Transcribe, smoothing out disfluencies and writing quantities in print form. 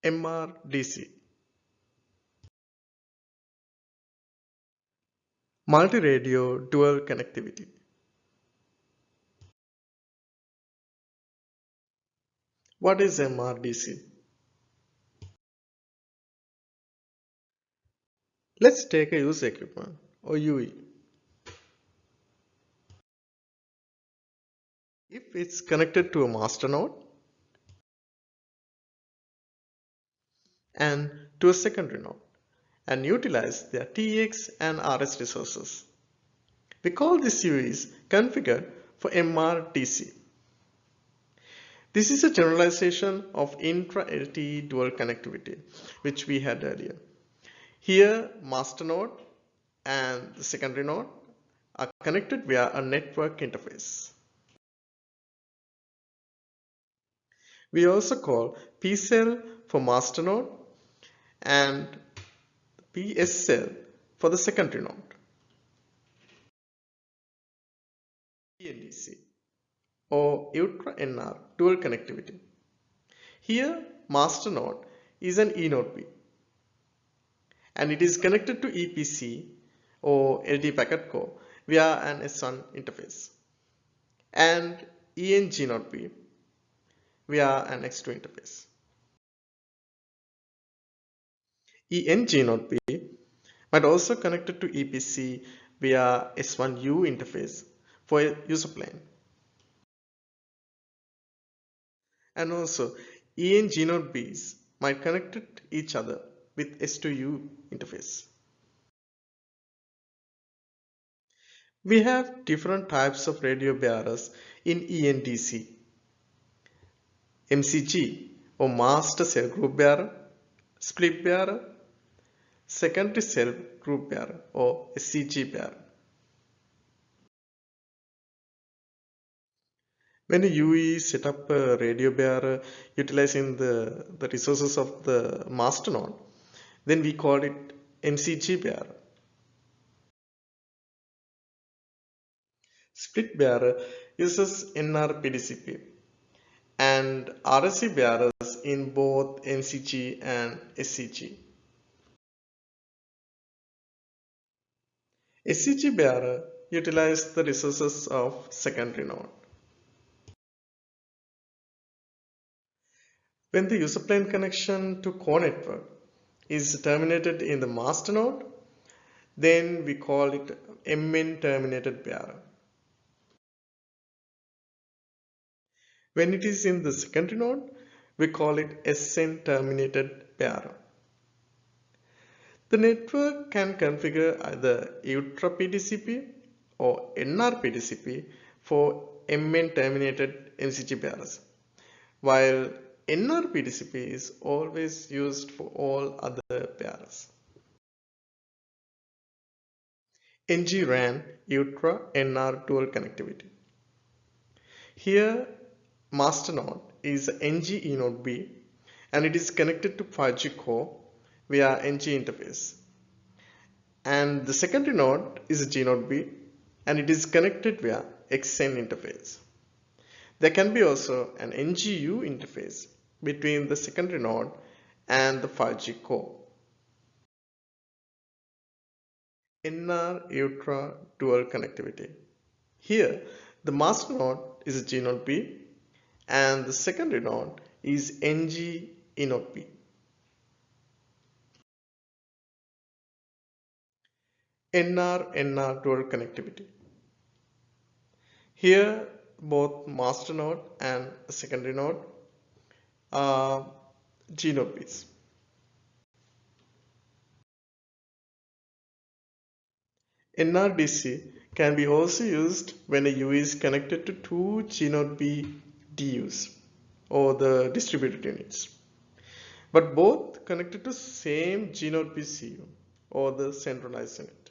NR-DC, multi-radio dual connectivity. What is NR-DC? Let's take a user equipment or UE. If it's connected to a master node and to a secondary node and utilize their TX and RS resources, we call this UEs configured for NR-DC. This is a generalization of intra-LTE dual connectivity, which we had earlier. Here, master node and the secondary node are connected via a network interface. We also call P-cell for master node and PS-cell for the secondary node. NGEN-DC or E-UTRA-NR dual connectivity. Here, master node is an E node B and it is connected to EPC or LD packet core via an S1 interface and ENG node B via an X2 interface. ENG node B might also connected to EPC via S1U interface for a user plane. And also ENG node Bs might connect to each other with S2U interface. We have different types of radio bearers in NGEN-DC. MCG or Master Cell Group Bearer, Split Bearer, Secondary Cell Group Bearer or SCG Bearer. When a UE set up a radio bearer utilizing the resources of the master node, then we call it MCG bearer. Split bearer uses NR-PDCP and RSC bearers in both MCG and SCG. SCG bearer utilizes the resources of secondary node. When the user plane connection to core network is terminated in the master node, then we call it MN terminated bearer. When it is in the secondary node, we call it SN terminated bearer. The network can configure either E-UTRA-PDCP or NR-PDCP for MN terminated MCG bearers, while NR-PDCP is always used for all other bearers. NGEN-UTRA-NR dual connectivity. Here, master node is NGE node B and it is connected to 5G core via NG interface. And the secondary node is G node B and it is connected via XN interface. There can be also an NGU interface between the secondary node and the 5G core. NR-E-UTRA dual connectivity. Here, the master node is G node B and the secondary node is NGE node B. NR-NR dual connectivity. Here, both master node and secondary node are G node Bs. NR-DC can be also used when a UE is connected to two G node B DUs or the distributed units, but both connected to same G node B CU or the centralized unit.